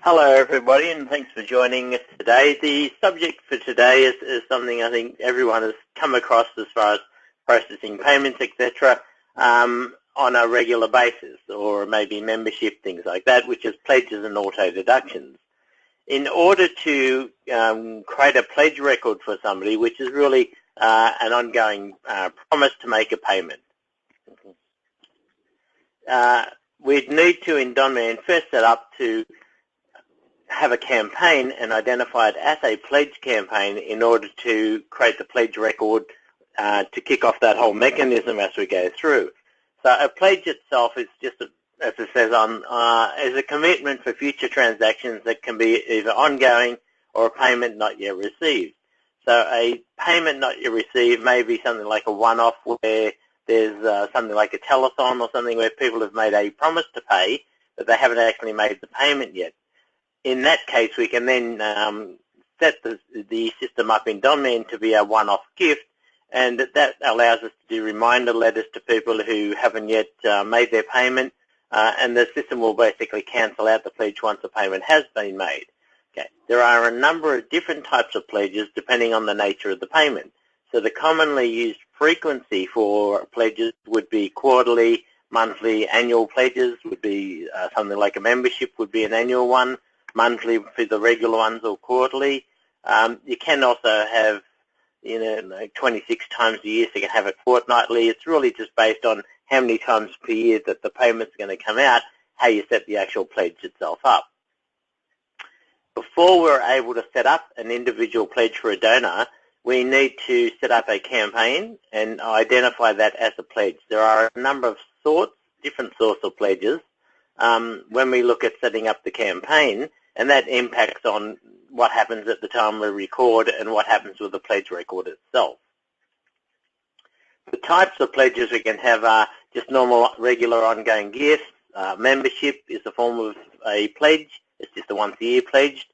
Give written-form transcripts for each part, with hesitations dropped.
Hello everybody, and thanks for joining us today. The subject for today is something I think everyone has come across as far as processing payments, etc., on a regular basis, or maybe membership, things like that, which is pledges and auto deductions. In order to create a pledge record for somebody, which is really an ongoing promise to make a payment, we'd need to, in Donman, first set up to have a campaign and identify it as a pledge campaign in order to create the pledge record to kick off that whole mechanism as we go through. So a pledge itself is just, as it says on, is a commitment for future transactions that can be either ongoing or a payment not yet received. So a payment not yet received may be something like a one-off where there's something like a telethon or something where people have made a promise to pay, but they haven't actually made the payment yet. In that case, we can then set the system up in Donman to be a one-off gift, and that allows us to do reminder letters to people who haven't yet made their payment, and the system will basically cancel out the pledge once the payment has been made. Okay. There are a number of different types of pledges depending on the nature of the payment. So the commonly used frequency for pledges would be quarterly, monthly, annual pledges would be something like a membership would be an annual one, monthly for the regular ones, or quarterly. You can also have, like 26 times a year, so you can have it fortnightly. It's really just based on how many times per year that the payment's going to come out, how you set the actual pledge itself up. Before we're able to set up an individual pledge for a donor, we need to set up a campaign and identify that as a pledge. There are a number of different sorts of pledges when we look at setting up the campaign, and that impacts on what happens at the time we record and what happens with the pledge record itself. The types of pledges we can have are just normal, regular, ongoing gifts. Membership is a form of a pledge. It's just a once-a-year pledge.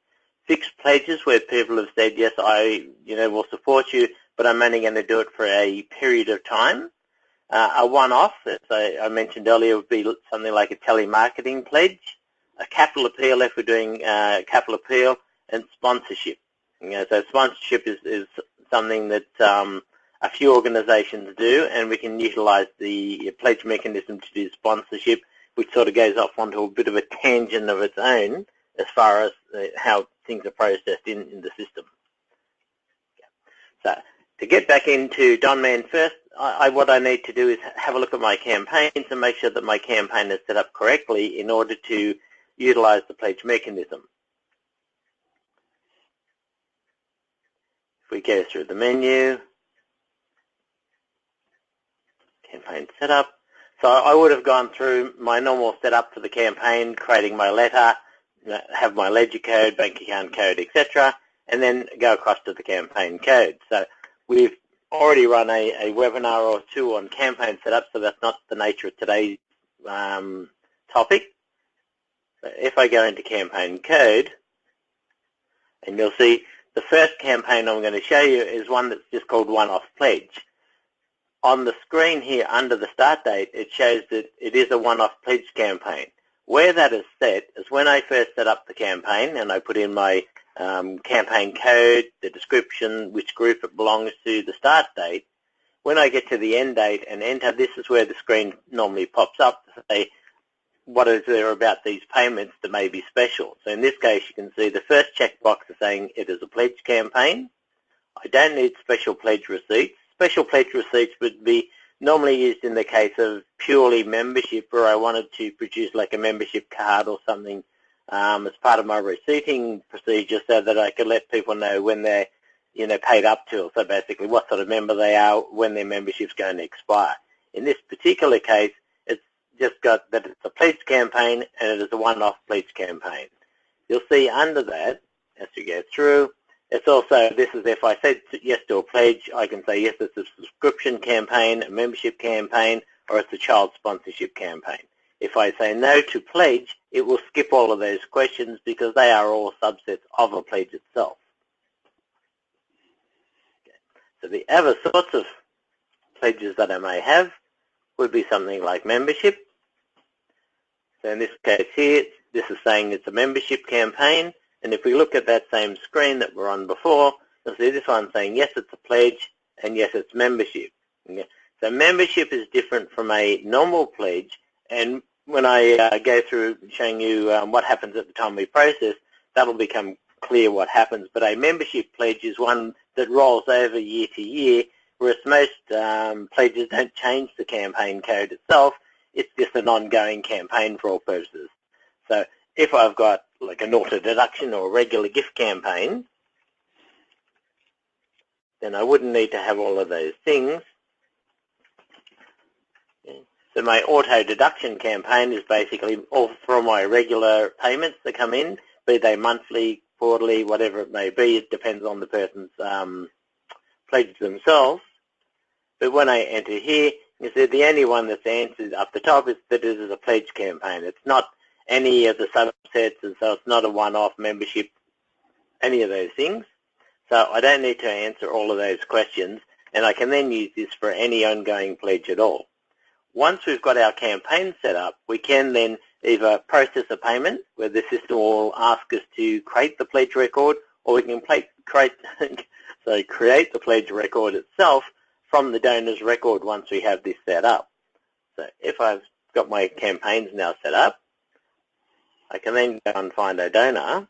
Fixed pledges where people have said, yes, I will support you, but I'm only going to do it for a period of time. A one-off, as I mentioned earlier, would be something like a telemarketing pledge. A capital appeal if we're doing capital appeal, and sponsorship. So sponsorship is something that a few organisations do, and we can utilise the pledge mechanism to do sponsorship, which sort of goes off onto a bit of a tangent of its own as far as how things are processed in the system. So to get back into Donman first, what I need to do is have a look at my campaigns and make sure that my campaign is set up correctly in order to utilise the pledge mechanism. If we go through the menu, campaign setup. So I would have gone through my normal setup for the campaign, creating my letter, have my ledger code, bank account code, etc., and then go across to the campaign code. So we've already run a webinar or two on campaign setup, so that's not the nature of today's topic. If I go into campaign code, and you'll see the first campaign I'm going to show you is one that's just called one-off pledge. On the screen here under the start date, it shows that it is a one-off pledge campaign. Where that is set is when I first set up the campaign and I put in my campaign code, the description, which group it belongs to, the start date. When I get to the end date and enter, this is where the screen normally pops up to say, what is there about these payments that may be special? So in this case, you can see the first checkbox is saying it is a pledge campaign. I don't need special pledge receipts. Special pledge receipts would be normally used in the case of purely membership, where I wanted to produce like a membership card or something as part of my receipting procedure so that I could let people know when they're paid up to, so basically what sort of member they are, when their membership's going to expire. In this particular case, just got that it's a pledge campaign and it is a one-off pledge campaign. You'll see under that, as you go through, it's also, this is if I said yes to a pledge, I can say yes, it's a subscription campaign, a membership campaign, or it's a child sponsorship campaign. If I say no to pledge, it will skip all of those questions because they are all subsets of a pledge itself. Okay. So the other sorts of pledges that I may have would be something like membership. So in this case here, this is saying it's a membership campaign, and if we look at that same screen that we're on before, you'll see this one saying yes, it's a pledge, and yes, it's membership. Okay? So membership is different from a normal pledge, and when I go through showing you what happens at the time we process, that'll become clear what happens. But a membership pledge is one that rolls over year to year, whereas most pledges don't change the campaign code itself. It's just an ongoing campaign for all purposes. So if I've got like an auto deduction or a regular gift campaign, then I wouldn't need to have all of those things. So my auto deduction campaign is basically all from my regular payments that come in, be they monthly, quarterly, whatever it may be. It depends on the person's pledge themselves. But when I enter here, you see the only one that's answered up the top is that it is a pledge campaign. It's not any of the subsets, and so it's not a one-off membership, any of those things. So I don't need to answer all of those questions, and I can then use this for any ongoing pledge at all. Once we've got our campaign set up, we can then either process a payment, where the system will ask us to create the pledge record, or we can create the pledge record itself from the donor's record once we have this set up. So if I've got my campaigns now set up, I can then go and find a donor.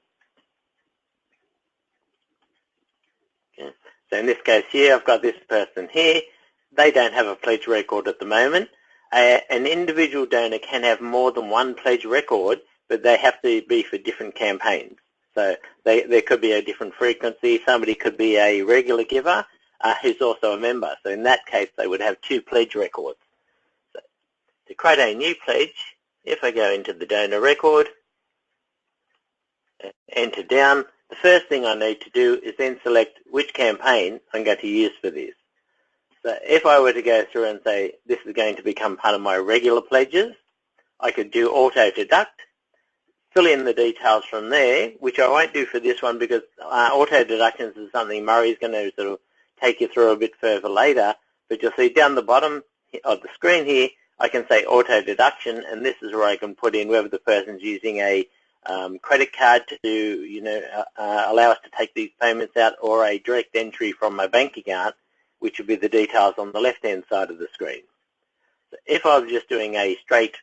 Okay. So in this case here, I've got this person here. They don't have a pledge record at the moment. An individual donor can have more than one pledge record, but they have to be for different campaigns. So there could be a different frequency. Somebody could be a regular giver who's also a member. So in that case, they would have two pledge records. So to create a new pledge, if I go into the donor record, enter down, the first thing I need to do is then select which campaign I'm going to use for this. So if I were to go through and say this is going to become part of my regular pledges, I could do auto deduct, fill in the details from there, which I won't do for this one because auto deductions is something Murray's going to sort of take you through a bit further later. But you'll see down the bottom of the screen here, I can say auto deduction, and this is where I can put in whether the person's using a credit card to allow us to take these payments out, or a direct entry from my bank account, which would be the details on the left-hand side of the screen. So if I was just doing a straight,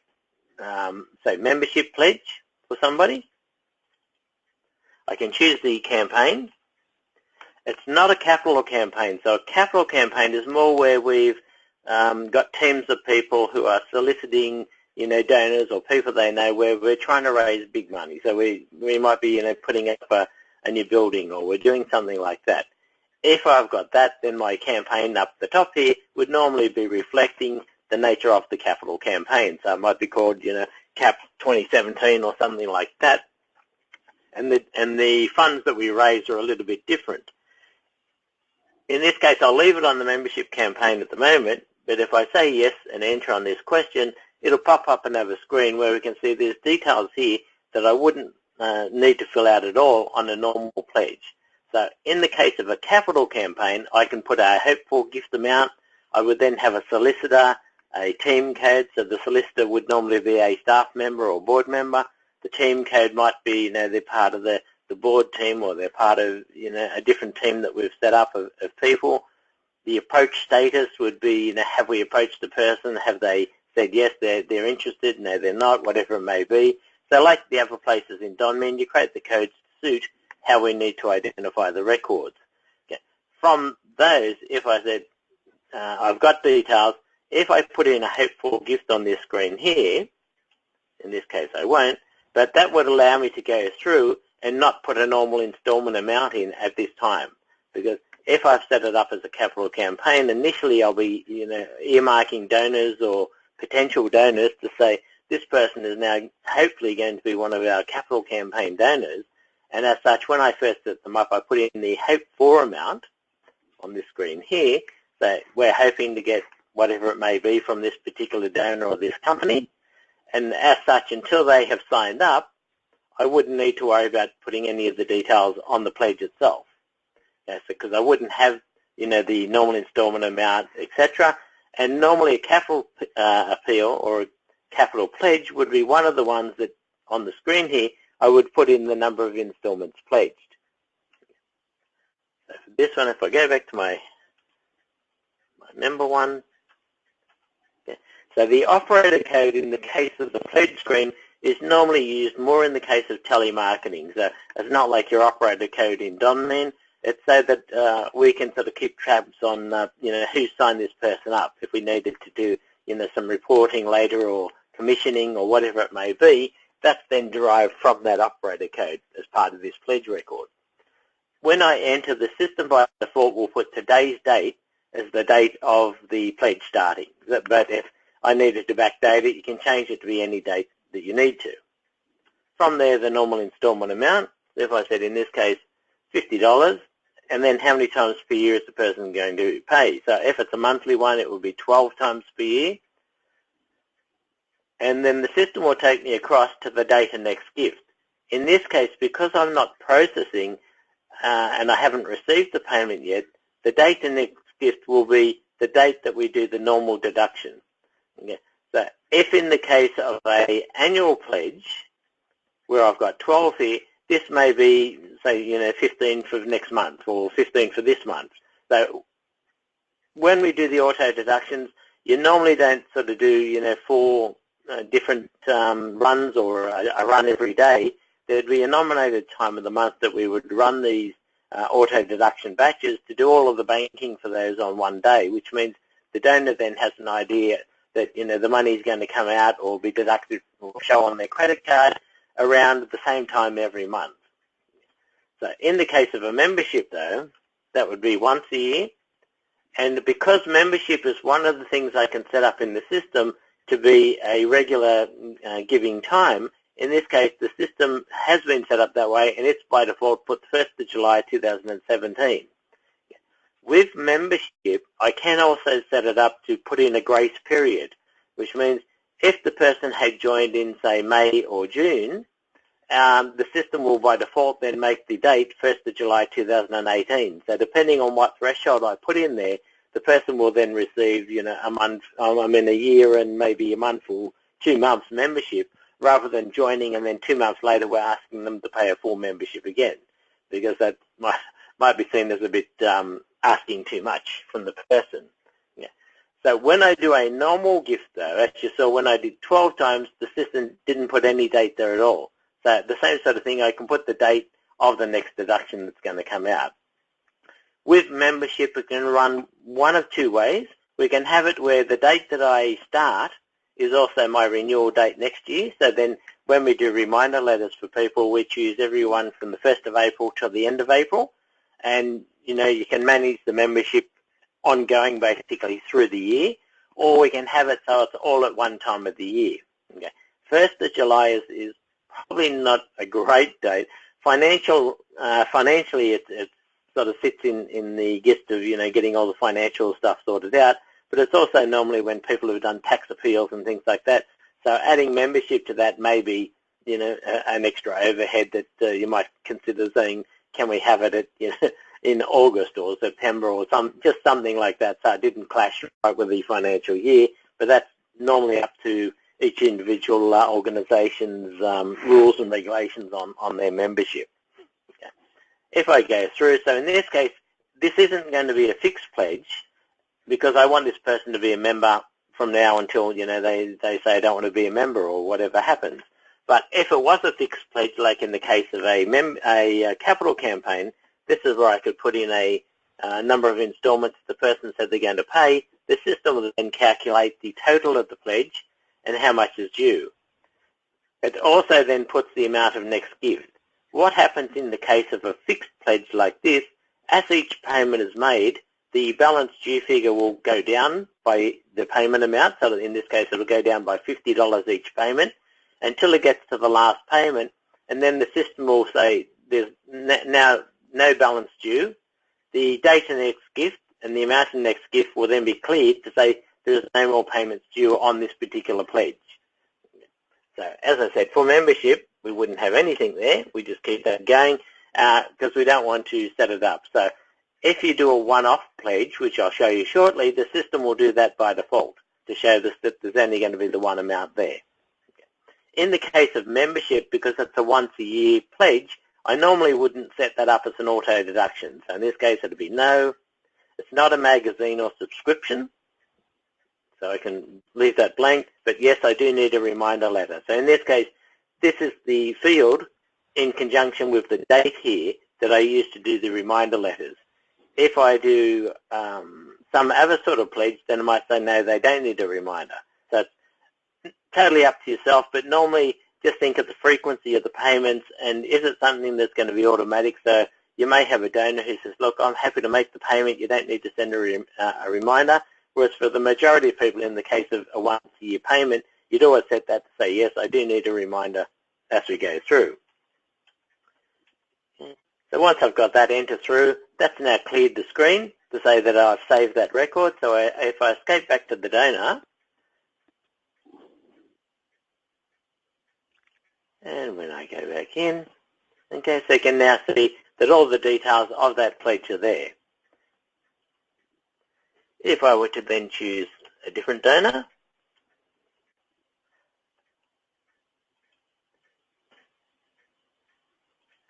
say, membership pledge for somebody, I can choose the campaign. It's not a capital campaign. So a capital campaign is more where we've got teams of people who are soliciting, donors or people they know, where we're trying to raise big money. So we might be, putting up a new building, or we're doing something like that. If I've got that, then my campaign up the top here would normally be reflecting the nature of the capital campaign. So it might be called, CAP 2017 or something like that. And the funds that we raise are a little bit different. In this case, I'll leave it on the membership campaign at the moment, but if I say yes and enter on this question, it'll pop up another screen where we can see there's details here that I wouldn't need to fill out at all on a normal pledge. So in the case of a capital campaign, I can put a hoped-for gift amount. I would then have a solicitor, a team code. So the solicitor would normally be a staff member or board member. The team code might be, they're part of the board team, or they're part of, a different team that we've set up of people. The approach status would be, have we approached the person? Have they said yes, they're interested? No, they're not, whatever it may be. So like the other places in Donman, you create the codes to suit how we need to identify the records. Okay. From those, if I said, I've got details, if I put in a hopeful gift on this screen here, in this case I won't, but that would allow me to go through and not put a normal installment amount in at this time. Because if I've set it up as a capital campaign, initially I'll be earmarking donors or potential donors to say, this person is now hopefully going to be one of our capital campaign donors. And as such, when I first set them up, I put in the hope for amount on this screen here. So we're hoping to get whatever it may be from this particular donor or this company. And as such, until they have signed up, I wouldn't need to worry about putting any of the details on the pledge itself. Yes, because I wouldn't have, the normal installment amount, etc. And normally a capital appeal or a capital pledge would be one of the ones that on the screen here, I would put in the number of installments pledged. So for this one, if I go back to my member one, okay, so the operator code in the case of the pledge screen is normally used more in the case of telemarketing. So it's not like your operator code in Donman. It's so that we can sort of keep tabs on, who signed this person up. If we needed to do, some reporting later or commissioning or whatever it may be, that's then derived from that operator code as part of this pledge record. When I enter, the system by default will put today's date as the date of the pledge starting. But if I needed to backdate it, you can change it to be any date that you need to. From there, the normal installment amount, if I said in this case $50, and then how many times per year is the person going to pay? So if it's a monthly one, it will be 12 times per year. And then the system will take me across to the date of next gift. In this case, because I'm not processing and I haven't received the payment yet, the date of next gift will be the date that we do the normal deduction. Okay. So if in the case of an annual pledge, where I've got 12 here, this may be, say, 15 for next month or 15 for this month. So when we do the auto deductions, you normally don't sort of do, 4 different runs or a run every day. There'd be a nominated time of the month that we would run these auto deduction batches to do all of the banking for those on one day, which means the donor then has an idea that, the money is going to come out or be deducted or show on their credit card around the same time every month. So in the case of a membership, though, that would be once a year. And because membership is one of the things I can set up in the system to be a regular giving time, in this case, the system has been set up that way, and it's by default put 1st of July 2017. With membership, I can also set it up to put in a grace period, which means if the person had joined in, say, May or June, the system will by default then make the date 1st of July 2018. So depending on what threshold I put in there, the person will then receive, a month, a year and maybe a month or 2 months membership, rather than joining and then 2 months later we're asking them to pay a full membership again, because that might be seen as a bit asking too much from the person. Yeah. So when I do a normal gift, though, as you saw, when I did 12 times, the system didn't put any date there at all. So the same sort of thing, I can put the date of the next deduction that's going to come out. With membership, we can run one of 2 ways. We can have it where the date that I start is also my renewal date next year. So then when we do reminder letters for people, we choose everyone from the 1st of April till the end of April. And, you can manage the membership ongoing basically through the year, or we can have it so it's all at one time of the year. Okay. 1st of July is probably not a great date. Financially, it sort of sits in the gist of, getting all the financial stuff sorted out, but it's also normally when people have done tax appeals and things like that. So adding membership to that may be, an extra overhead that you might consider saying, can we have it at, in August or September or just something like that, so it didn't clash right with the financial year. But that's normally up to each individual organisation's rules and regulations on their membership. Okay. If I go through, so in this case, this isn't going to be a fixed pledge because I want this person to be a member from now until, they say I don't want to be a member or whatever happens. But if it was a fixed pledge, like in the case of a capital campaign, this is where I could put in a number of installments the person said they're going to pay. The system will then calculate the total of the pledge and how much is due. It also then puts the amount of next gift. What happens in the case of a fixed pledge like this, as each payment is made, the balance due figure will go down by the payment amount. So in this case, it will go down by $50 each payment until it gets to the last payment. And then the system will say there's now no balance due. The date of next gift and the amount of next gift will then be cleared to say there's no more payments due on this particular pledge. So as I said, for membership, we wouldn't have anything there. We just keep that going because we don't want to set it up. So if you do a one-off pledge, which I'll show you shortly, the system will do that by default to show us that there's only going to be the one amount there. In the case of membership, because it's a once-a-year pledge, I normally wouldn't set that up as an auto deduction. So in this case, it would be no. It's not a magazine or subscription, so I can leave that blank. But yes, I do need a reminder letter. So in this case, this is the field in conjunction with the date here that I use to do the reminder letters. If I do some other sort of pledge, then I might say, no, they don't need a reminder. So it's totally up to yourself, but normally just think of the frequency of the payments, and is it something that's going to be automatic? So you may have a donor who says, look, I'm happy to make the payment, you don't need to send a reminder, whereas for the majority of people, in the case of a once-a-year payment, you'd always set that to say, yes, I do need a reminder as we go through. So once I've got that enter through, that's now cleared the screen to say that I've saved that record. So if I escape back to the donor, and when I go back in, okay, so you can now see that all the details of that pledge are there. If I were to then choose a different donor,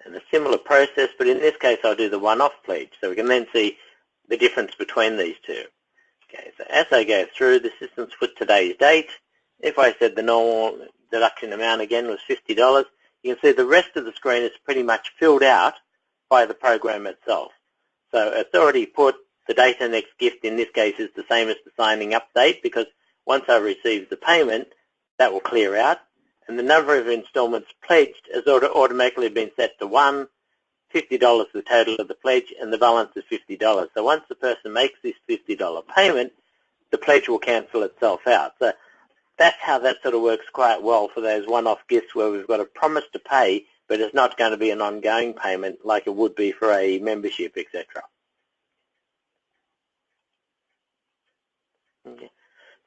and a similar process, but in this case I'll do the one-off pledge, so we can then see the difference between these two. Okay, so as I go through, the system's put today's date. If I said the normal deduction amount again was $50, you can see the rest of the screen is pretty much filled out by the program itself. So it's already put the date and next gift, in this case, is the same as the signing up date, because once I receive the payment, that will clear out. And the number of installments pledged has automatically been set to 1, $50 the total of the pledge, and the balance is $50. So once the person makes this $50 payment, the pledge will cancel itself out. So that's how that sort of works quite well for those one-off gifts where we've got a promise to pay, but it's not going to be an ongoing payment like it would be for a membership, etc. Okay.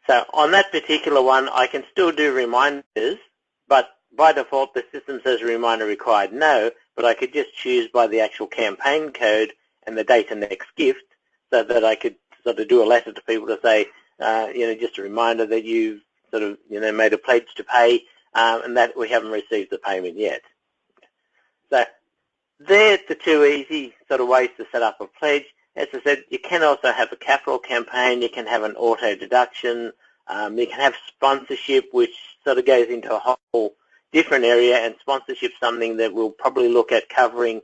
So on that particular one, I can still do reminders, but by default the system says reminder required no, but I could just choose by the actual campaign code and the date and next gift, so that I could sort of do a letter to people to say, just a reminder that you've sort of, made a pledge to pay, and that we haven't received the payment yet. So they're the two easy sort of ways to set up a pledge. As I said, you can also have a capital campaign, you can have an auto deduction, you can have sponsorship, which sort of goes into a whole different area, and sponsorship is something that we'll probably look at covering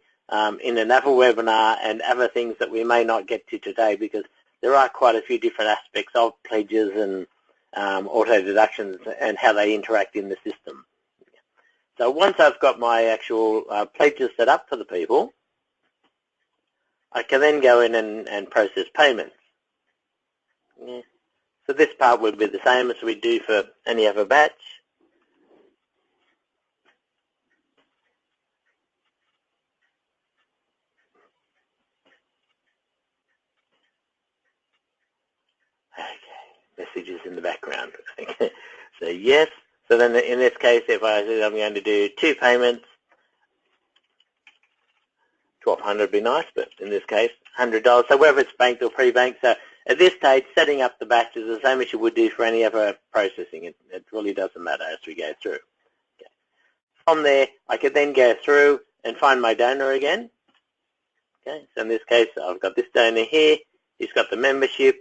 in another webinar, and other things that we may not get to today, because there are quite a few different aspects of pledges and auto deductions and how they interact in the system. So once I've got my actual pledges set up for the people, I can then go in and process payments. Yeah. So this part would be the same as we do for any other batch. Okay, messages in the background. So yes. So then in this case, if I said I'm going to do 2 payments, $1,200 would be nice, but in this case, $100. So whether it's banked or pre-banked, so at this stage, setting up the batch is the same as you would do for any other processing. It really doesn't matter as we go through. Okay. From there, I could then go through and find my donor again. Okay. So in this case, I've got this donor here. He's got the membership.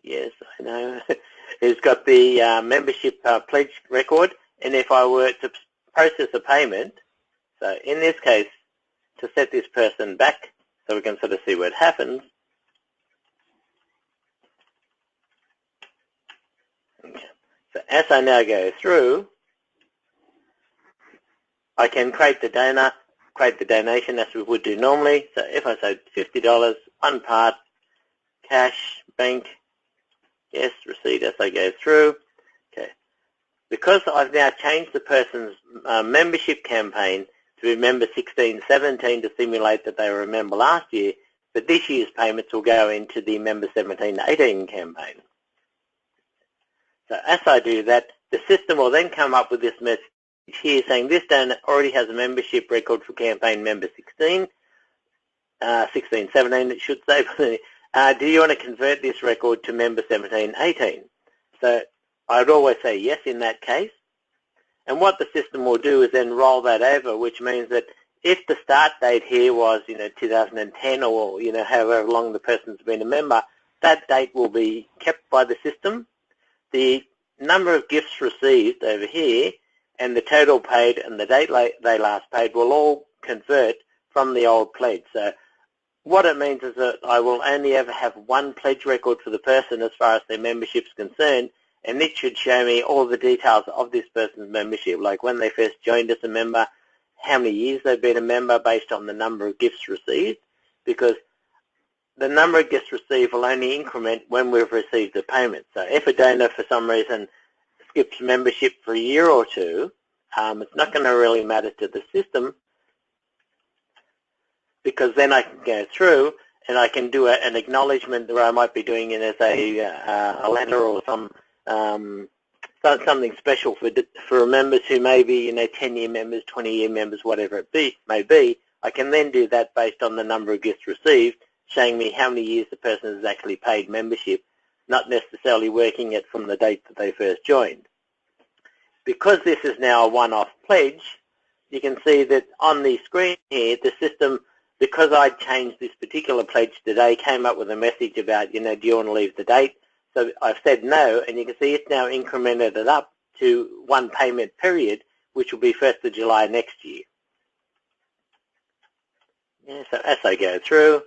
Yes, I know. He's got the membership pledge record. And if I were to process a payment, so in this case, to set this person back so we can sort of see what happens. Okay. So as I now go through, I can create the donor, create the donation as we would do normally. So if I say $50, one part, cash, bank, yes, receipt as I go through. Okay. Because I've now changed the person's membership campaign to be member 16-17 to simulate that they were a member last year, but this year's payments will go into the member 17-18 campaign. So as I do that, the system will then come up with this message here saying this donor already has a membership record for campaign member 16, 16-17 it should say. Do you want to convert this record to member 17-18? So I'd always say yes in that case. And what the system will do is then roll that over, which means that if the start date here was, 2010 or, however long the person's been a member, that date will be kept by the system. The number of gifts received over here and the total paid and the date they last paid will all convert from the old pledge. So what it means is that I will only ever have one pledge record for the person as far as their membership is concerned, and it should show me all the details of this person's membership, like when they first joined as a member, how many years they've been a member based on the number of gifts received, because the number of gifts received will only increment when we've received the payment. So if a donor for some reason skips membership for a year or two, it's not going to really matter to the system, because then I can go through and I can do an acknowledgement where I might be doing it as a letter or something special for members who may be 10-year members, 20-year members, whatever it may be. I can then do that based on the number of gifts received, showing me how many years the person has actually paid membership, not necessarily working it from the date that they first joined. Because this is now a one-off pledge, you can see that on the screen here, the system, because I changed this particular pledge today, came up with a message about, do you want to leave the date? So I've said no, and you can see it's now incremented it up to one payment period, which will be 1st of July next year. Yeah, so as I go through,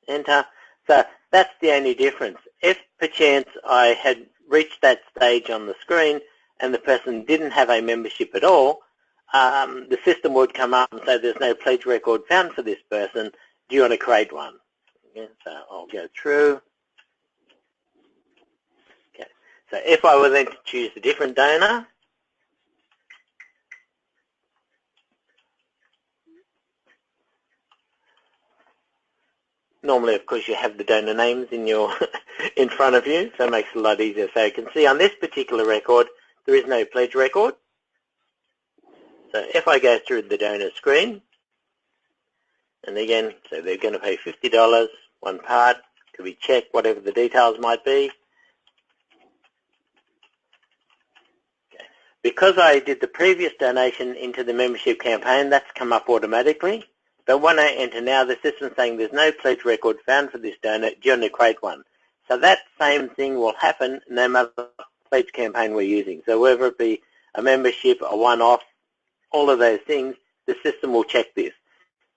enter. So that's the only difference. If perchance I had reached that stage on the screen and the person didn't have a membership at all, the system would come up and say there's no pledge record found for this person. Do you want to create one? Yeah, so I'll go through. Okay. So if I were then to choose a different donor, normally, of course, you have the donor names in your in front of you, so it makes it a lot easier. So you can see on this particular record, there is no pledge record. So if I go through the donor screen, and again, so they're going to pay $50, one part, could be checked, whatever the details might be. Okay. Because I did the previous donation into the membership campaign, that's come up automatically. But when I enter now, the system's saying there's no pledge record found for this donor. Do you want to create one? So that same thing will happen no matter what pledge campaign we're using. So whether it be a membership, a one-off, all of those things, the system will check this.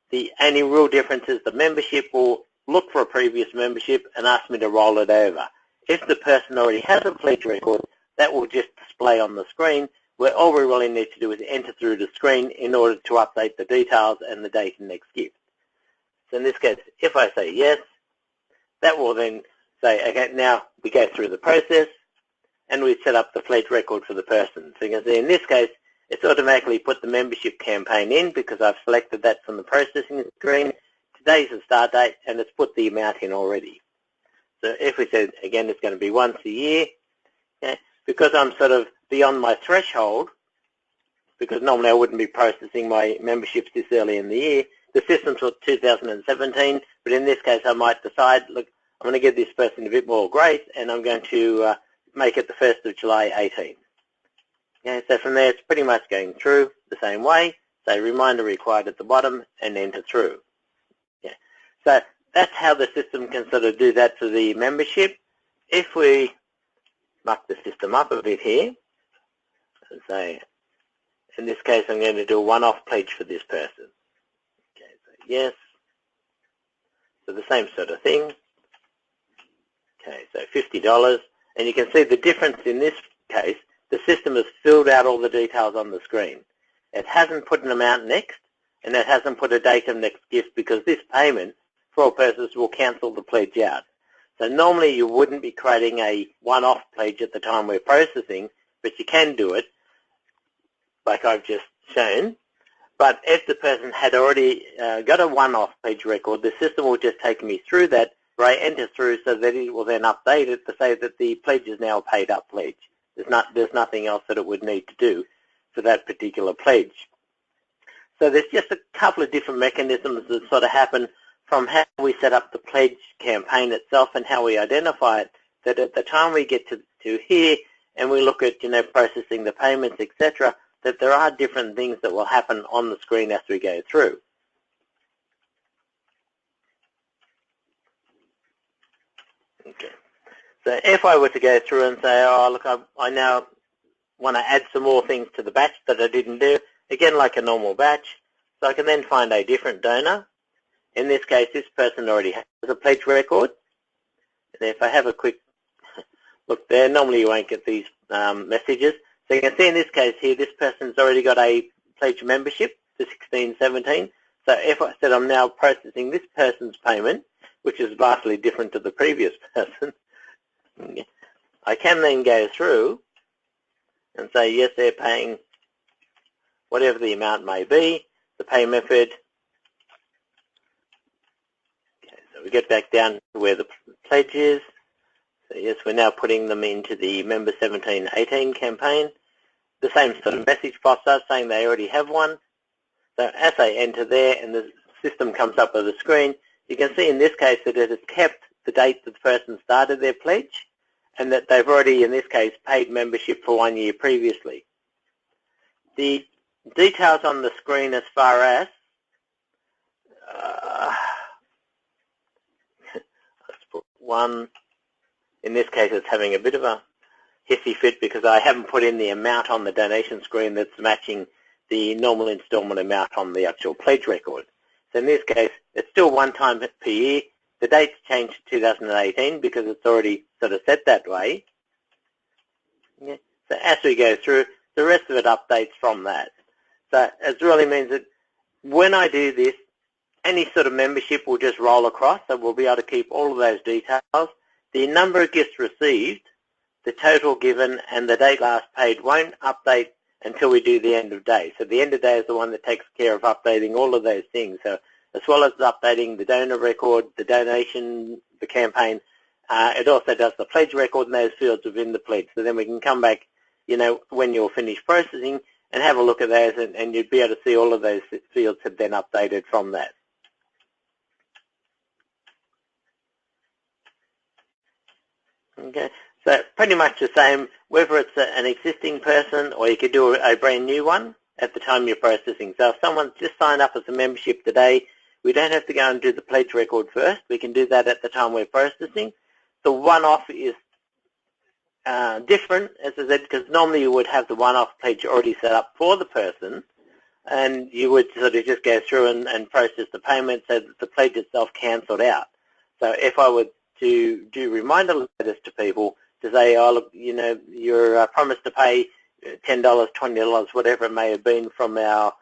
The only real difference is the membership will look for a previous membership and ask me to roll it over. If the person already has a pledge record, that will just display on the screen, where all we really need to do is enter through the screen in order to update the details and the date and next gift. So in this case, if I say yes, that will then say, okay, now we go through the process and we set up the pledge record for the person. So you can see in this case, it's automatically put the membership campaign in because I've selected that from the processing screen. Today's the start date and it's put the amount in already. So if we said, again, it's going to be once a year, okay, because I'm sort of beyond my threshold, because normally I wouldn't be processing my memberships this early in the year, the system's for 2017, but in this case I might decide, look, I'm going to give this person a bit more grace and I'm going to make it the 1st of July 18. Okay, so from there it's pretty much going through the same way, say reminder required at the bottom and enter through. Okay. So that's how the system can sort of do that for the membership. If we muck the system up a bit here, and say, in this case I'm going to do a one-off pledge for this person. Okay, so yes. So the same sort of thing. Okay, so $50. And you can see the difference in this case, the system has filled out all the details on the screen. It hasn't put an amount next, and it hasn't put a date of next gift because this payment, for all purposes, will cancel the pledge out. So normally you wouldn't be creating a one-off pledge at the time we're processing, but you can do it, like I've just shown. But if the person had already got a one-off pledge record, the system will just take me through that, where I enter through so that it will then update it to say that the pledge is now a paid-up pledge. There's nothing else that it would need to do for that particular pledge. So there's just a couple of different mechanisms that sort of happen from how we set up the pledge campaign itself and how we identify it, that at the time we get to here, and we look at, processing the payments, etc., that there are different things that will happen on the screen as we go through. Okay. So if I were to go through and say, oh, look, I now want to add some more things to the batch that I didn't do, again, like a normal batch, so I can then find a different donor. In this case, this person already has a pledge record. And if I have a quick look there, normally you won't get these messages. So you can see in this case here, this person's already got a pledge membership for 1617. So if I said I'm now processing this person's payment, which is vastly different to the previous person, I can then go through and say, yes, they're paying whatever the amount may be, the pay method. Okay, so we get back down to where the pledge is. So yes, we're now putting them into the Member 1718 campaign. The same sort of message pops up saying they already have one. So as I enter there and the system comes up with a screen, you can see in this case that it has kept the date that the person started their pledge and that they've already, in this case, paid membership for 1 year previously. The details on the screen as far as let's put one. In this case, it's having a bit of a hissy fit because I haven't put in the amount on the donation screen that's matching the normal instalment amount on the actual pledge record. So in this case, it's still one time per year. The date's changed to 2018 because it's already sort of set that way. Yeah. So as we go through, the rest of it updates from that. So it really means that when I do this, any sort of membership will just roll across, so we'll be able to keep all of those details. The number of gifts received, the total given, and the date last paid won't update until we do the end of day. So the end of day is the one that takes care of updating all of those things. So as well as updating the donor record, the donation, the campaign, it also does the pledge record and those fields within the pledge. So then we can come back, when you're finished processing and have a look at those, and you'd be able to see all of those fields have been updated from that. Okay, so pretty much the same, whether it's an existing person or you could do a brand new one at the time you're processing. So if someone's just signed up as a membership today, we don't have to go and do the pledge record first. We can do that at the time we're processing. The one-off is different, as I said, because normally you would have the one-off pledge already set up for the person, and you would sort of just go through and process the payment so that the pledge itself cancelled out. So if I were to do reminder letters to people to say, oh, look, you're promised to pay $10, $20, whatever it may have been from our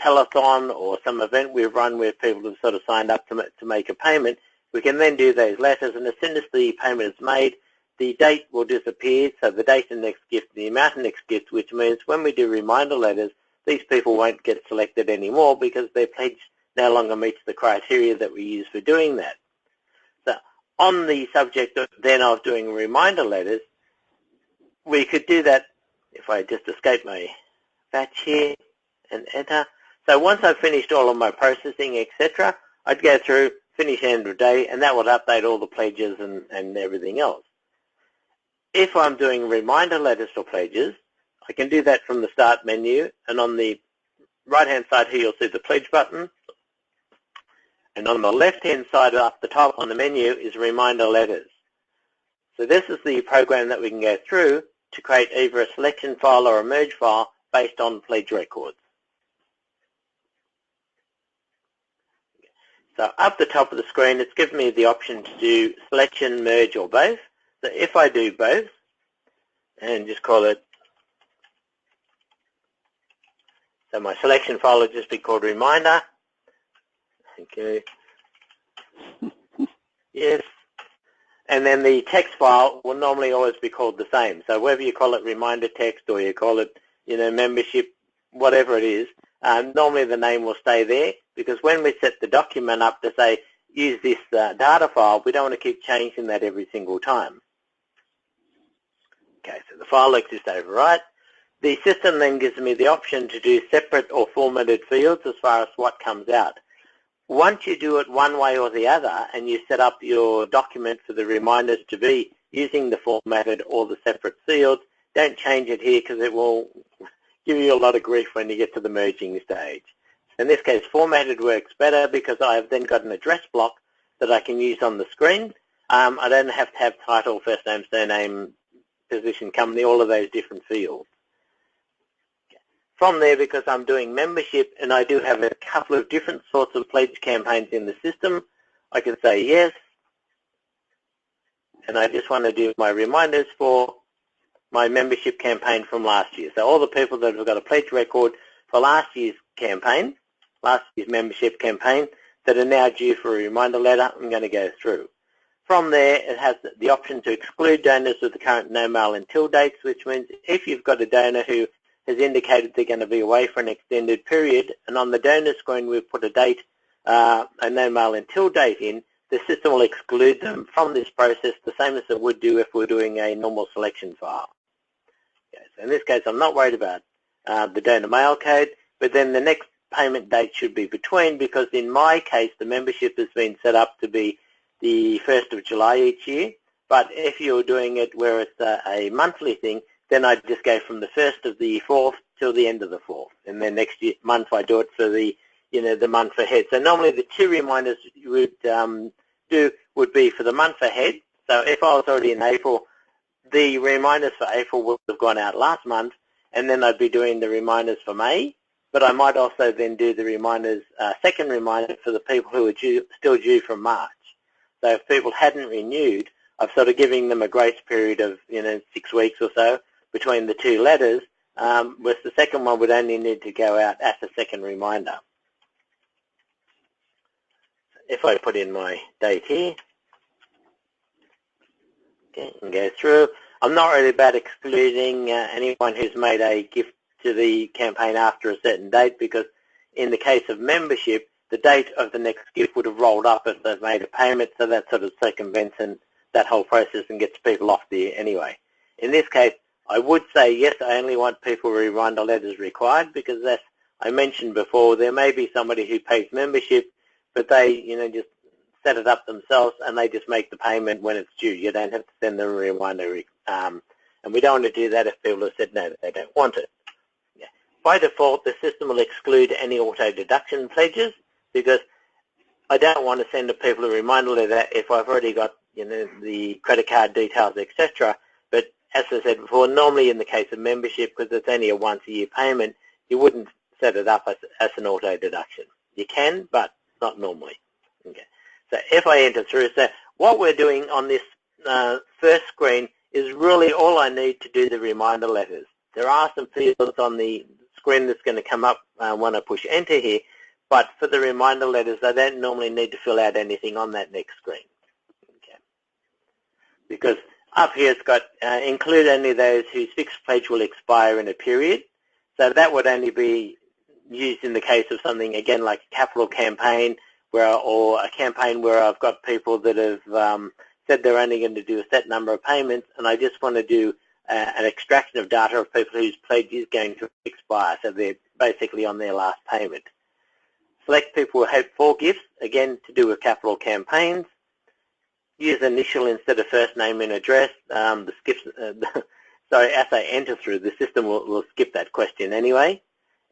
telethon or some event we've run where people have sort of signed up to make a payment, we can then do those letters, and as soon as the payment is made, the date will disappear, so the date of next gift, the amount of next gift, which means when we do reminder letters, these people won't get selected anymore because their pledge no longer meets the criteria that we use for doing that. So on the subject of doing reminder letters, we could do that if I just escape my batch here and enter. So once I've finished all of my processing, etc., I'd go through, finish end of day, and that would update all the pledges and everything else. If I'm doing reminder letters for pledges, I can do that from the Start menu, and on the right-hand side here you'll see the Pledge button, and on the left-hand side up the top on the menu is Reminder Letters. So this is the program that we can go through to create either a selection file or a merge file based on pledge records. So up the top of the screen, it's given me the option to do selection, merge, or both. So if I do both, and just call it, so my selection file will just be called Reminder. Okay. Yes. And then the text file will normally always be called the same. So whether you call it Reminder Text or you call it, membership, whatever it is, normally the name will stay there, because when we set the document up to say, use this data file, we don't want to keep changing that every single time. Okay, so the file exists override. The system then gives me the option to do separate or formatted fields as far as what comes out. Once you do it one way or the other and you set up your document for the reminders to be using the formatted or the separate fields. Don't change it here because it will give you a lot of grief when you get to the merging stage. In this case, formatted works better because I've then got an address block that I can use on the screen. I don't have to have title, first name, surname, position, company, all of those different fields. From there, because I'm doing membership and I do have a couple of different sorts of pledge campaigns in the system, I can say yes. And I just want to do my reminders for my membership campaign from last year. So all the people that have got a pledge record for last year's campaign, last year's membership campaign, that are now due for a reminder letter, I'm going to go through. From there, it has the option to exclude donors with the current no mail until dates, which means if you've got a donor who has indicated they're going to be away for an extended period, and on the donor screen we've put a date, a no mail until date in, the system will exclude them from this process the same as it would do if we're doing a normal selection file. Okay, so in this case, I'm not worried about the donor mail code, but then the next payment date should be between, because in my case, the membership has been set up to be the 1st of July each year. But if you're doing it where it's a monthly thing, then I just go from the 1st of the 4th till the end of the 4th, and then next month I do it for the the month ahead. So normally the two reminders you would do would be for the month ahead. So if I was already in April, the reminders for April would have gone out last month, and then I'd be doing the reminders for May. But I might also then do the reminders, second reminder for the people who are still due from March. So if people hadn't renewed, I'm sort of giving them a grace period of 6 weeks or so between the two letters, whereas the second one would only need to go out as a second reminder. If I put in my date here, okay, and go through, I'm not really about excluding anyone who's made a gift to the campaign after a certain date, because in the case of membership, the date of the next gift would have rolled up if they've made a payment, so that sort of circumvents that whole process and gets people off there anyway. In this case, I would say yes, I only want people with reminder letters required, because as I mentioned before, there may be somebody who pays membership, but they just set it up themselves and they just make the payment when it's due. You don't have to send them a reminder, and we don't want to do that if people have said no, they don't want it. Yeah. By default, the system will exclude any auto deduction pledges, because I don't want to send people a reminder letter if I've already got the credit card details, etc. But as I said before, normally in the case of membership, because it's only a once-a-year payment, you wouldn't set it up as an auto deduction. You can, but not normally. Okay. So if I enter through, so what we're doing on this first screen is really all I need to do the reminder letters. There are some fields on the screen that's going to come up when I push enter here, but for the reminder letters, I don't normally need to fill out anything on that next screen. Okay. Because up here it's got include only those whose fixed pledge will expire in a period. So that would only be used in the case of something, again, like a capital campaign or a campaign where I've got people that have said they're only going to do a set number of payments, and I just want to do an extraction of data of people whose pledge is going to expire, so they're basically on their last payment. Select people who have 4 gifts, again, to do with capital campaigns. Use initial instead of first name and address. Sorry, as I enter through, the system will skip that question anyway.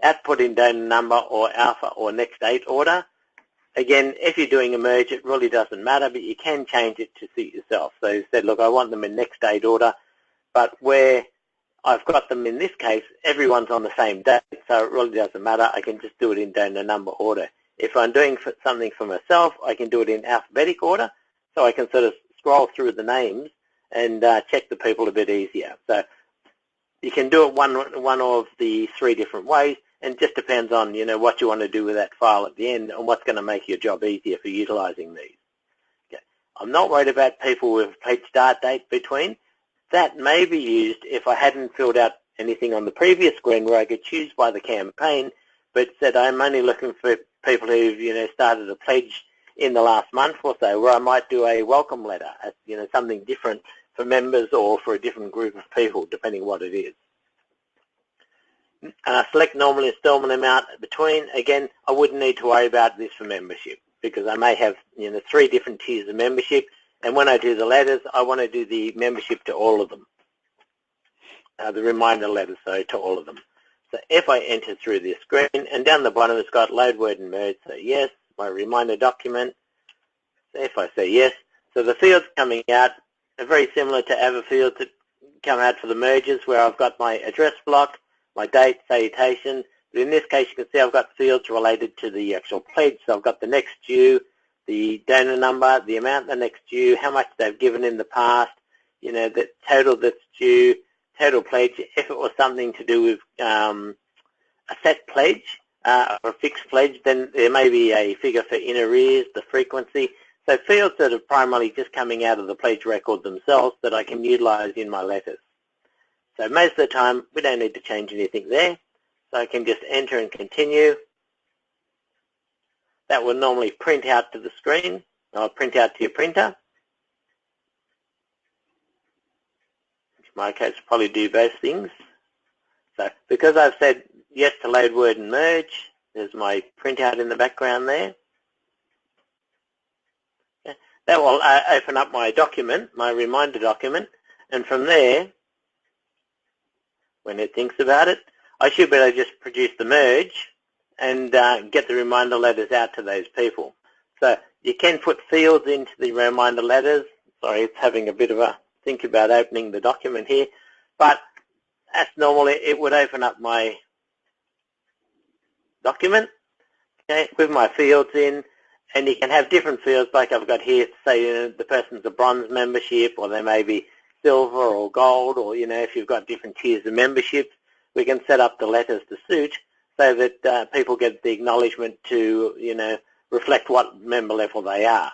Output in donor number or alpha or next date order. Again, if you're doing a merge, it really doesn't matter, but you can change it to suit yourself. So you said, look, I want them in next date order, but where I've got them in this case, everyone's on the same date, so it really doesn't matter. I can just do it in donor number order. If I'm doing something for myself, I can do it in alphabetic order, so I can sort of scroll through the names and check the people a bit easier. So you can do it one of the 3 different ways, and it just depends on what you want to do with that file at the end and what's going to make your job easier for utilizing these. Okay. I'm not worried about people with pledge start date between. That may be used if I hadn't filled out anything on the previous screen where I could choose by the campaign, but said I'm only looking for people who've started a pledge in the last month or so, where I might do a welcome letter, something different for members or for a different group of people, depending what it is. Select normal installment amount between. Again, I wouldn't need to worry about this for membership, because I may have 3 different tiers of membership, And when I do the letters, I want to do the membership to all of them. The reminder letters, so to all of them. So if I enter through this screen, and down the bottom it's got load, word, and merge, so yes, my reminder document. So if I say yes, so the fields coming out are very similar to other fields that come out for the merges, where I've got my address block, my date, salutation. But in this case, you can see I've got fields related to the actual pledge. So I've got the next due, the donor number, the amount the next due, how much they've given in the past, you know, the total that's due, total pledge. If it was something to do with a set pledge or a fixed pledge, then there may be a figure for in arrears, the frequency. So fields that are primarily just coming out of the pledge record themselves that I can utilize in my letters. So most of the time, we don't need to change anything there. So I can just enter and continue. That will normally print out to the screen, or print out to your printer. In my case, probably do both things. So because I've said yes to load, word, and merge, there's my printout in the background there. Okay. That will open up my document, my reminder document, and from there, when it thinks about it, I should be able to just produce the merge and get the reminder letters out to those people. So you can put fields into the reminder letters. Sorry, it's having a bit of a think about opening the document here. But as normally, it would open up my document, okay, with my fields in. And you can have different fields, like I've got here, say the person's a bronze membership, or they may be silver or gold, or, you know, if you've got different tiers of memberships, we can set up the letters to suit so that people get the acknowledgement to, you know, reflect what member level they are.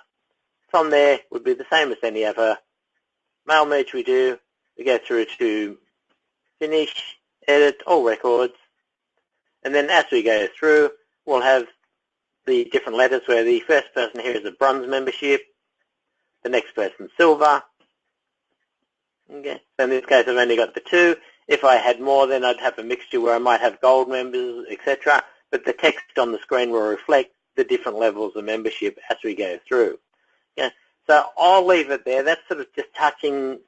From there would be the same as any other mail merge we do. We go through to finish, edit, all records, and then as we go through, we'll have the different letters where the first person here is a bronze membership, the next person silver. Okay. So in this case, I've only got the two. If I had more, then I'd have a mixture where I might have gold members, etc. But the text on the screen will reflect the different levels of membership as we go through. Okay. So I'll leave it there. That's sort of just touching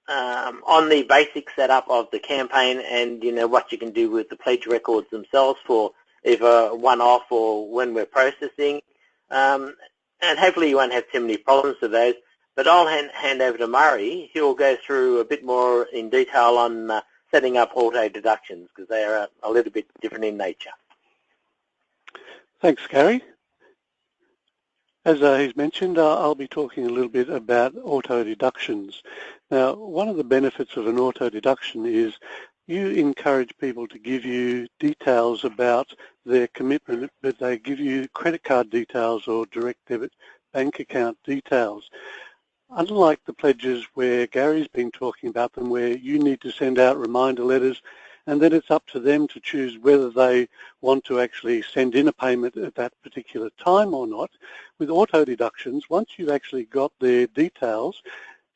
on the basic setup of the campaign and, you know, what you can do with the pledge records themselves for either one-off or when we're processing. And hopefully you won't have too many problems with those. But I'll hand over to Murray. He'll go through a bit more in detail on setting up auto deductions, because they are a little bit different in nature. Thanks, Gary. As he's mentioned, I'll be talking a little bit about auto deductions. Now, one of the benefits of an auto deduction is you encourage people to give you details about their commitment, but they give you credit card details or direct debit bank account details. Unlike the pledges where Gary's been talking about them, where you need to send out reminder letters and then it's up to them to choose whether they want to actually send in a payment at that particular time or not. With auto deductions, once you've actually got their details,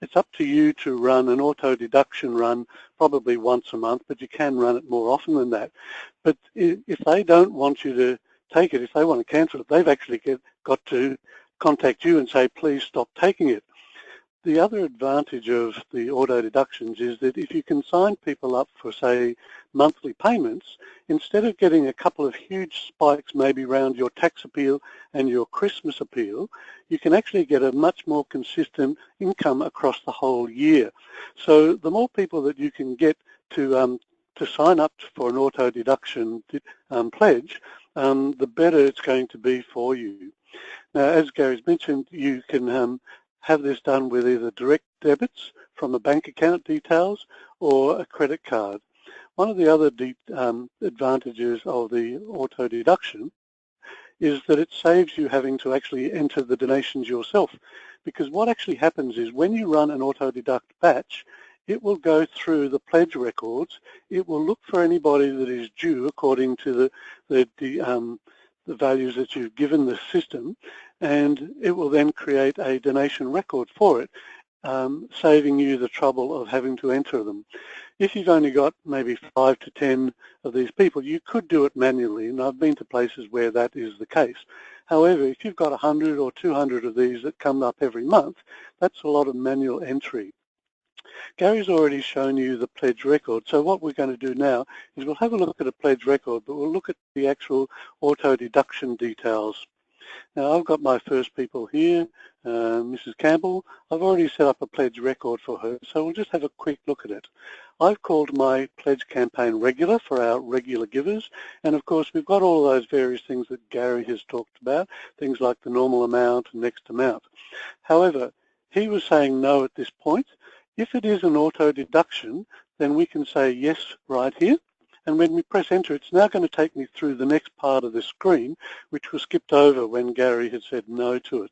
it's up to you to run an auto deduction run probably once a month, but you can run it more often than that. But if they don't want you to take it, if they want to cancel it, they've actually got to contact you and say, please stop taking it. The other advantage of the auto deductions is that if you can sign people up for, say, monthly payments, instead of getting a couple of huge spikes maybe around your tax appeal and your Christmas appeal, you can actually get a much more consistent income across the whole year. So the more people that you can get to sign up for an auto deduction pledge, the better it's going to be for you. Now, as Gary's mentioned, you can have this done with either direct debits from a bank account details or a credit card. One of the other advantages of the auto deduction is that it saves you having to actually enter the donations yourself, because what actually happens is when you run an auto deduct batch, it will go through the pledge records, it will look for anybody that is due according to the values that you've given the system, and it will then create a donation record for it, saving you the trouble of having to enter them. If you've only got maybe 5 to 10 of these people, you could do it manually, and I've been to places where that is the case. However, if you've got 100 or 200 of these that come up every month, that's a lot of manual entry. Gary's already shown you the pledge record, so what we're going to do now is we'll have a look at a pledge record, but we'll look at the actual auto deduction details. Now I've got my first people here, Mrs. Campbell. I've already set up a pledge record for her, so we'll just have a quick look at it. I've called my pledge campaign regular for our regular givers, and of course we've got all those various things that Gary has talked about, things like the normal amount and next amount. However, he was saying no at this point. If it is an auto deduction, then we can say yes right here. And when we press enter, it's now going to take me through the next part of the screen, which was skipped over when Gary had said no to it.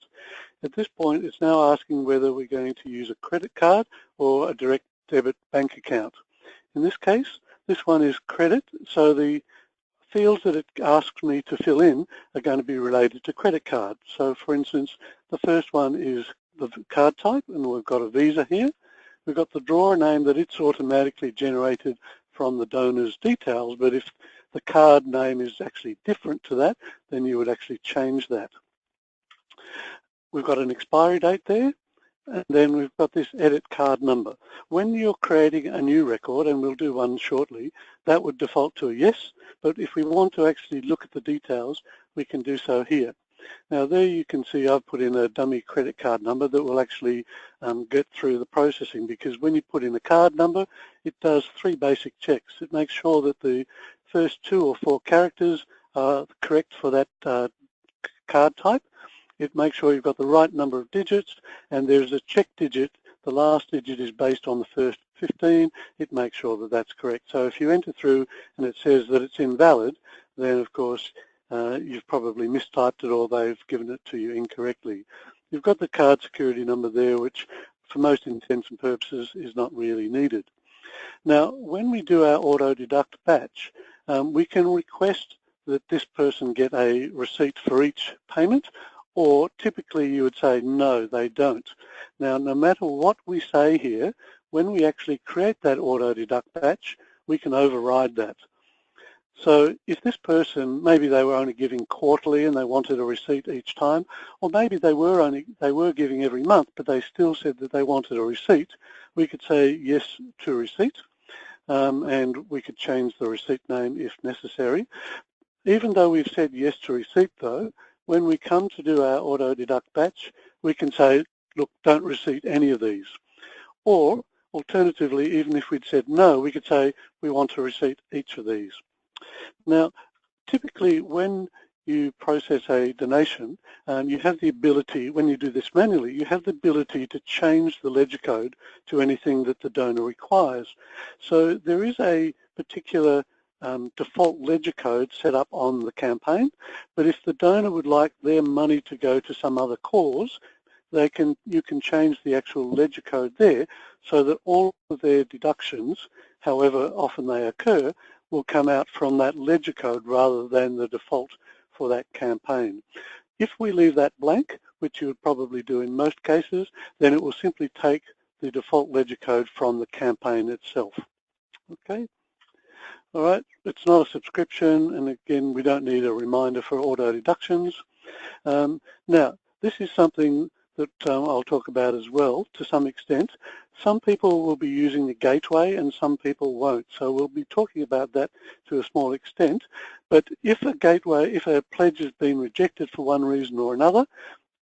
At this point, it's now asking whether we're going to use a credit card or a direct debit bank account. In this case, this one is credit, so the fields that it asks me to fill in are going to be related to credit card. So for instance, the first one is the card type, and we've got a Visa here. We've got the drawer name that it's automatically generated from the donor's details, but if the card name is actually different to that, then you would actually change that. We've got an expiry date there, and then we've got this edit card number. When you're creating a new record, and we'll do one shortly, that would default to a yes, but if we want to actually look at the details, we can do so here. Now there you can see I've put in a dummy credit card number that will actually get through the processing, because when you put in a card number, it does 3 basic checks. It makes sure that the first 2 or 4 characters are correct for that card type. It makes sure you've got the right number of digits, and there's a check digit. The last digit is based on the first 15. It makes sure that that's correct. So if you enter through and it says that it's invalid, then of course you've probably mistyped it or they've given it to you incorrectly. You've got the card security number there, which for most intents and purposes is not really needed. Now, when we do our auto deduct batch, we can request that this person get a receipt for each payment, or typically you would say no, they don't. Now, no matter what we say here, when we actually create that auto deduct batch, we can override that. So if this person, maybe they were only giving quarterly and they wanted a receipt each time, or maybe they were giving every month, but they still said that they wanted a receipt, we could say yes to receipt, and we could change the receipt name if necessary. Even though we've said yes to receipt though, when we come to do our auto deduct batch, we can say, look, don't receipt any of these. Or alternatively, even if we'd said no, we could say we want to receipt each of these. Now, typically when you process a donation, you have the ability, when you do this manually, you have the ability to change the ledger code to anything that the donor requires. So there is a particular default ledger code set up on the campaign, but if the donor would like their money to go to some other cause, you can change the actual ledger code there so that all of their deductions, however often they occur, will come out from that ledger code rather than the default for that campaign. If we leave that blank, which you would probably do in most cases, then it will simply take the default ledger code from the campaign itself. Okay? All right, it's not a subscription, and again, we don't need a reminder for auto deductions. Now, this is something that I'll talk about as well to some extent. Some people will be using the gateway and some people won't, so we'll be talking about that to a small extent. But if a pledge has been rejected for one reason or another,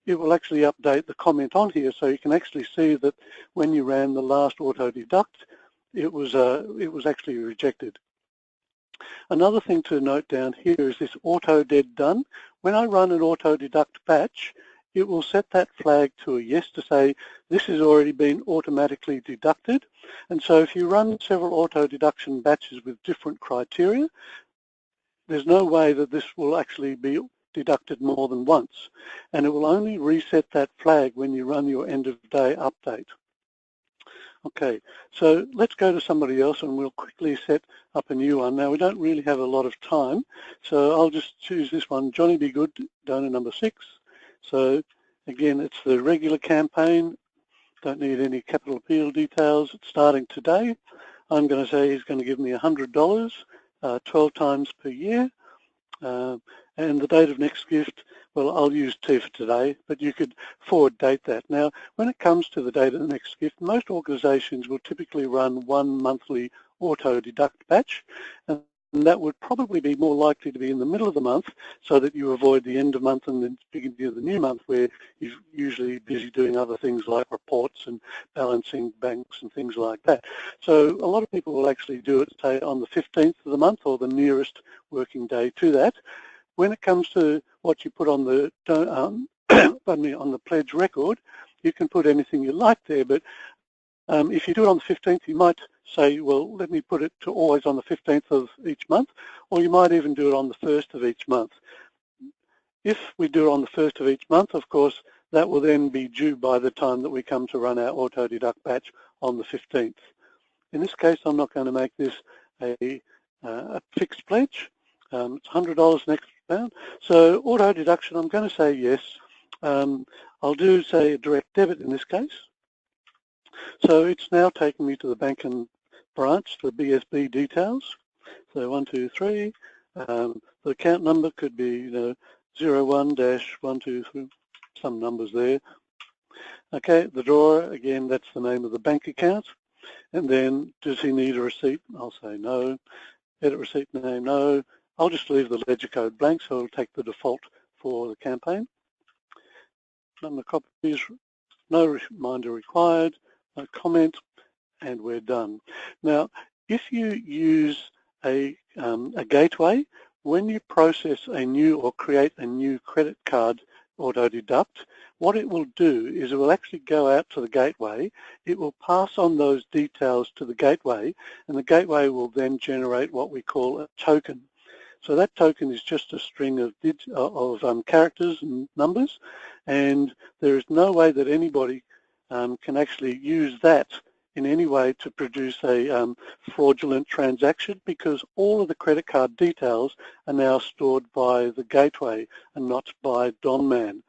it will actually update the comment on here, so you can actually see that when you ran the last auto deduct, it was actually rejected. Another thing to note down here is this auto ded done. When I run an auto deduct batch, it will set that flag to a yes to say this has already been automatically deducted. And so if you run several auto deduction batches with different criteria, there's no way that this will actually be deducted more than once. And it will only reset that flag when you run your end of day update. Okay, so let's go to somebody else and we'll quickly set up a new one. Now, we don't really have a lot of time, so I'll just choose this one, Johnny Be Good, donor number 6. So again, it's the regular campaign. Don't need any capital appeal details. It's starting today. I'm going to say he's going to give me $100, 12 times per year. and the date of next gift, well, I'll use T for today, but you could forward date that. Now, when it comes to the date of the next gift, most organisations will typically run one monthly auto-deduct batch, and that would probably be more likely to be in the middle of the month so that you avoid the end of month and the beginning of the new month where you're usually busy doing other things like reports and balancing banks and things like that. So a lot of people will actually do it, say, on the 15th of the month or the nearest working day to that. When it comes to what you put on the pardon me, on the pledge record, you can put anything you like there, but if you do it on the 15th, you might say, well, let me put it to always on the 15th of each month, or you might even do it on the 1st of each month. If we do it on the 1st of each month, of course, that will then be due by the time that we come to run our auto-deduct batch on the 15th. In this case, I'm not going to make this a fixed pledge. It's $100 next pound. So auto deduction, I'm going to say yes. I'll do, say, a direct debit in this case. So it's now taken me to the bank and branch, the BSB details. So 1, 2, 3. The account number could be 01-123, some numbers there. Okay, the drawer, again, that's the name of the bank account. And then, does he need a receipt? I'll say no. Edit receipt name, no. I'll just leave the ledger code blank, so I'll take the default for the campaign. Number of copies, no reminder required, no comment, and we're done. Now, if you use a gateway, when you process a new or create a new credit card auto deduct, what it will do is it will actually go out to the gateway, it will pass on those details to the gateway, and the gateway will then generate what we call a token. So that token is just a string of characters and numbers, and there is no way that anybody can actually use that in any way to produce a fraudulent transaction, because all of the credit card details are now stored by the gateway and not by Donman.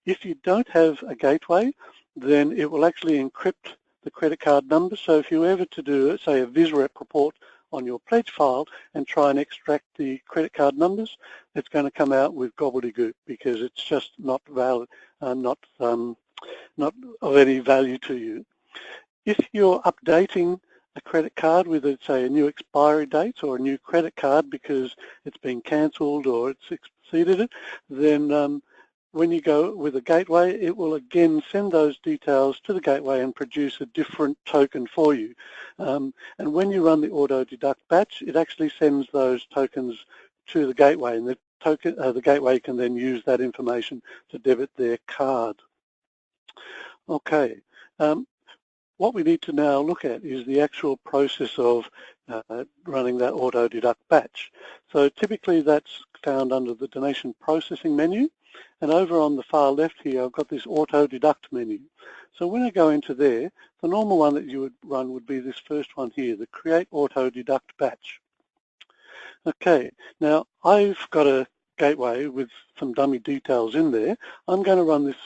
If you don't have a gateway, then it will actually encrypt the credit card number. So if you ever to do, say, a VisRep report on your pledge file and try and extract the credit card numbers, it's going to come out with gobbledygook because it's just not valid, not of any value to you. If you're updating a credit card with, say, a new expiry date or a new credit card because it's been cancelled or it's exceeded it, then when you go with a gateway, it will again send those details to the gateway and produce a different token for you. And when you run the auto deduct batch, it actually sends those tokens to the gateway, and the gateway can then use that information to debit their card. Okay. What we need to now look at is the actual process of running that auto deduct batch. So typically that's found under the donation processing menu, and over on the far left here I've got this auto deduct menu. So when I go into there, the normal one that you would run would be this first one here, the create auto deduct batch. Okay, now I've got a gateway with some dummy details in there. I'm going to run this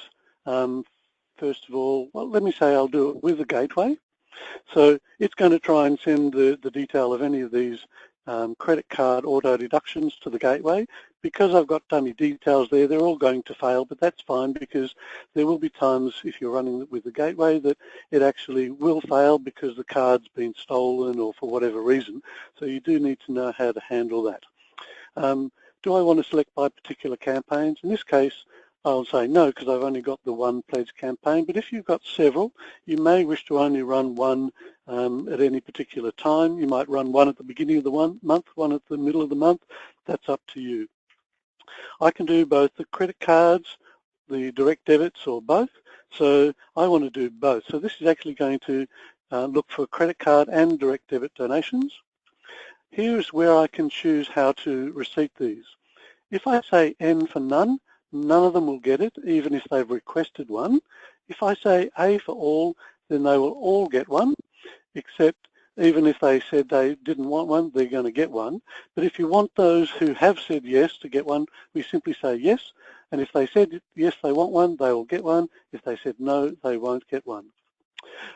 first of all, well, let me say I'll do it with the gateway. So it's going to try and send the detail of any of these credit card auto deductions to the gateway. Because I've got dummy details there, they're all going to fail, but that's fine because there will be times if you're running it with the gateway that it actually will fail because the card's been stolen or for whatever reason. So you do need to know how to handle that. Do I want to select by particular campaigns? In this case, I'll say no because I've only got the one pledge campaign, but if you've got several, you may wish to only run one at any particular time. You might run one at the beginning of the month, one at the middle of the month. That's up to you. I can do both the credit cards, the direct debits, or both. So I want to do both. So this is actually going to look for credit card and direct debit donations. Here's where I can choose how to receipt these. If I say N for none, none of them will get it, even if they've requested one. If I say A for all, then they will all get one, except even if they said they didn't want one, they're going to get one. But if you want those who have said yes to get one, we simply say yes. And if they said yes, they want one, they will get one. If they said no, they won't get one.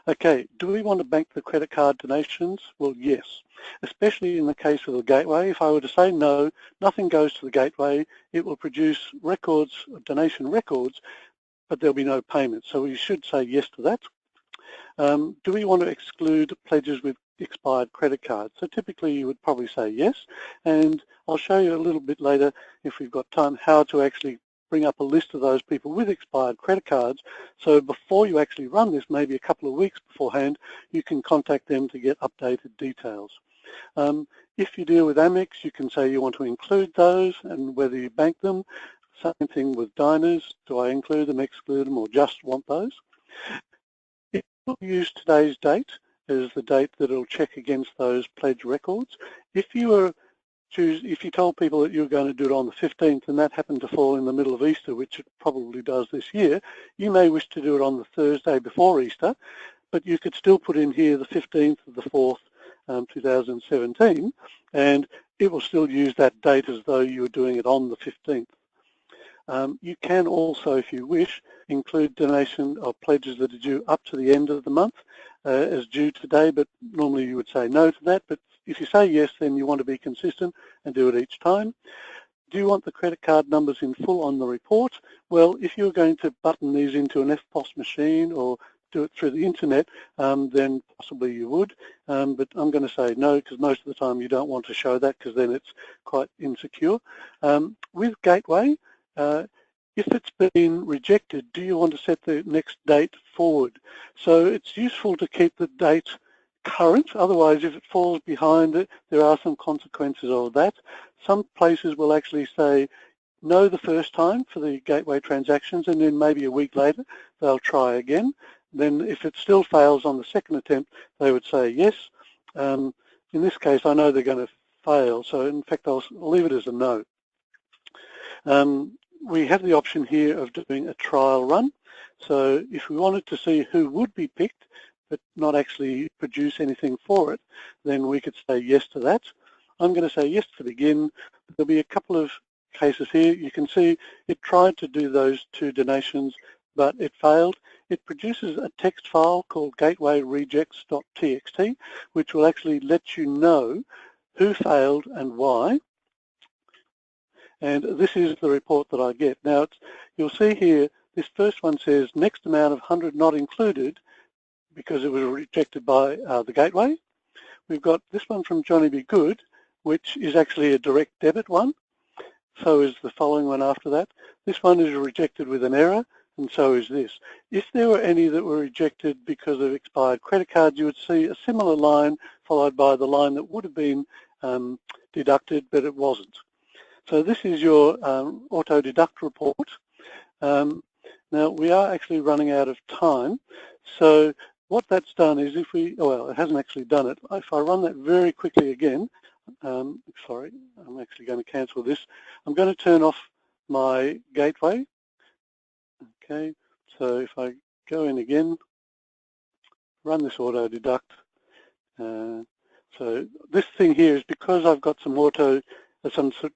Okay, do we want to bank the credit card donations? Well, yes, especially in the case of the gateway. If I were to say no, nothing goes to the gateway, it will produce records, donation records, but there'll be no payment. So we should say yes to that. Do we want to exclude pledges with expired credit cards? So typically you would probably say yes, and I'll show you a little bit later, if we've got time, how to actually bring up a list of those people with expired credit cards. So before you actually run this, maybe a couple of weeks beforehand, you can contact them to get updated details. If you deal with Amex, you can say you want to include those and whether you bank them. Same thing with diners. Do I include them, exclude them, or just want those? It will use today's date as the date that it'll check against those pledge records. If you told people that you were going to do it on the 15th and that happened to fall in the middle of Easter, which it probably does this year, you may wish to do it on the Thursday before Easter, but you could still put in here the 15th of the 4th, 2017, and it will still use that date as though you were doing it on the 15th. You can also, if you wish, include donation or pledges that are due up to the end of the month as due today, but normally you would say no to that. But if you say yes, then you want to be consistent and do it each time. Do you want the credit card numbers in full on the report? Well, if you're going to button these into an FPOS machine or do it through the internet, then possibly you would. But I'm going to say no, because most of the time you don't want to show that, because then it's quite insecure. With Gateway, if it's been rejected, do you want to set the next date forward? So it's useful to keep the date current, otherwise if it falls behind it, there are some consequences of that. Some places will actually say no the first time for the gateway transactions, and then maybe a week later they'll try again. Then if it still fails on the second attempt, they would say yes. In this case, I know they're going to fail, so in fact I'll leave it as a no. We have the option here of doing a trial run. So if we wanted to see who would be picked, but not actually produce anything for it, then we could say yes to that. I'm going to say yes to begin. There'll be a couple of cases here. You can see it tried to do those two donations, but it failed. It produces a text file called gatewayRejects.txt, which will actually let you know who failed and why. And this is the report that I get. Now, you'll see here, this first one says next amount of 100 not included because it was rejected by the gateway. We've got this one from Johnny Be Good, which is actually a direct debit one. So is the following one after that. This one is rejected with an error, and so is this. If there were any that were rejected because of expired credit cards, you would see a similar line followed by the line that would have been deducted, but it wasn't. So this is your auto-deduct report. Now, we are actually running out of time. So what that's done is if we, well, it hasn't actually done it. If I run that very quickly again, sorry, I'm actually going to cancel this. I'm going to turn off my gateway. Okay, so if I go in again, run this auto-deduct. So this thing here is because I've got some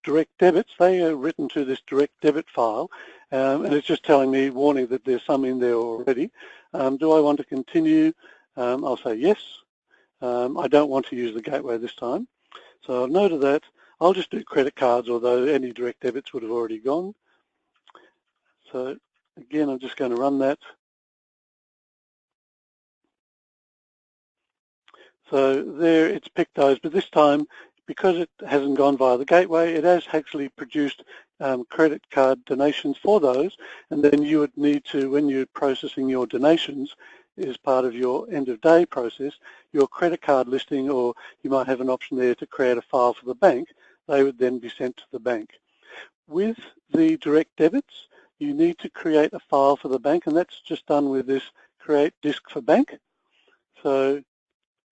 direct debits. They are written to this direct debit file, and it's just telling me, warning that there's some in there already. Do I want to continue? I'll say yes. I don't want to use the gateway this time. So I'll no to that. I'll just do credit cards, although any direct debits would have already gone. So again, I'm just going to run that. So there, it's picked those, but this time, because it hasn't gone via the gateway, it has actually produced credit card donations for those, and then you would need to, when you're processing your donations, as part of your end of day process, your credit card listing, or you might have an option there to create a file for the bank, they would then be sent to the bank. With the direct debits, you need to create a file for the bank, and that's just done with this create disk for bank. So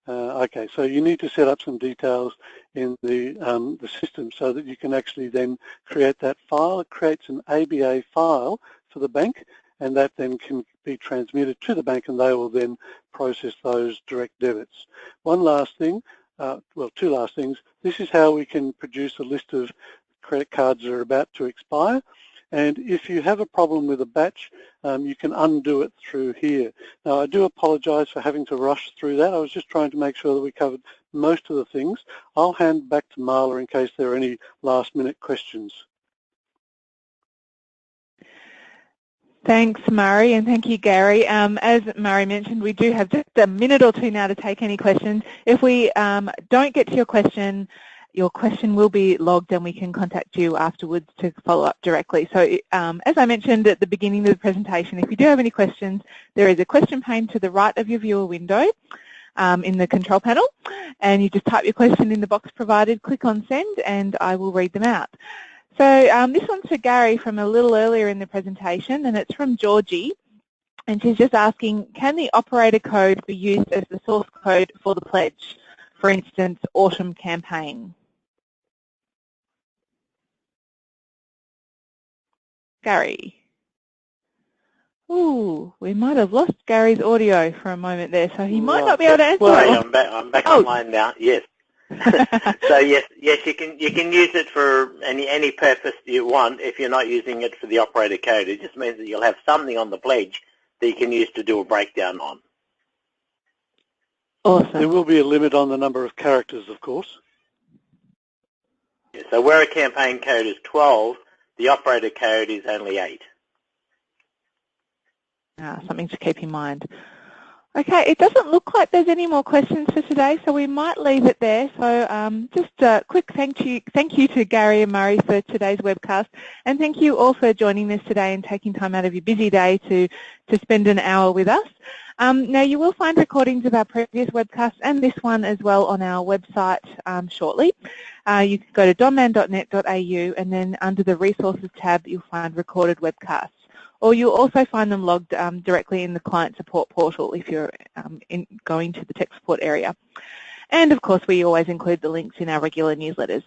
okay, so you need to set up some details in the system so that you can actually then create that file. It creates an ABA file for the bank, and that then can be transmitted to the bank, and they will then process those direct debits. One last thing, well, two last things. This is how we can produce a list of credit cards that are about to expire. And if you have a problem with a batch, you can undo it through here. Now, I do apologise for having to rush through that. I was just trying to make sure that we covered most of the things. I'll hand back to Marla in case there are any last-minute questions. Thanks, Murray, and thank you, Gary. As Murray mentioned, we do have just a minute or two now to take any questions. If we don't get to your question will be logged and we can contact you afterwards to follow up directly. So as I mentioned at the beginning of the presentation, if you do have any questions, there is a question pane to the right of your viewer window in the control panel, and you just type your question in the box provided, click on send, and I will read them out. So this one's for Gary from a little earlier in the presentation, and it's from Georgie, and she's just asking, can the operator code be used as the source code for the pledge, for instance, autumn campaign? Gary. Ooh, we might have lost Gary's audio for a moment there, so he might not be able to answer. Well, I'm back online now. Yes. So yes, you can use it for any purpose you want if you're not using it for the operator code. It just means that you'll have something on the pledge that you can use to do a breakdown on. Awesome. There will be a limit on the number of characters, of course. Yeah, so where a campaign code is 12, the operator code is only 8. Something to keep in mind. Okay, it doesn't look like there's any more questions for today, so we might leave it there. So just a quick thank you to Gary and Murray for today's webcast, and thank you all for joining us today and taking time out of your busy day to spend an hour with us. Now you will find recordings of our previous webcasts and this one as well on our website shortly. You can go to donman.net.au, and then under the resources tab you'll find recorded webcasts. Or you'll also find them logged directly in the client support portal if you're going to the tech support area. And of course, we always include the links in our regular newsletters.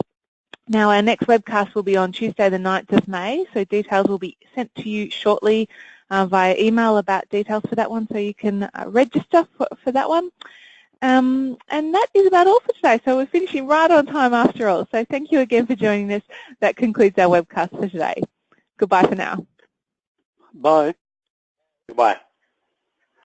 Now, our next webcast will be on Tuesday the 9th of May, so details will be sent to you shortly via email about details for that one, so you can register for that one. And that is about all for today, so we're finishing right on time after all. So thank you again for joining us. That concludes our webcast for today. Goodbye for now. Bye. Goodbye.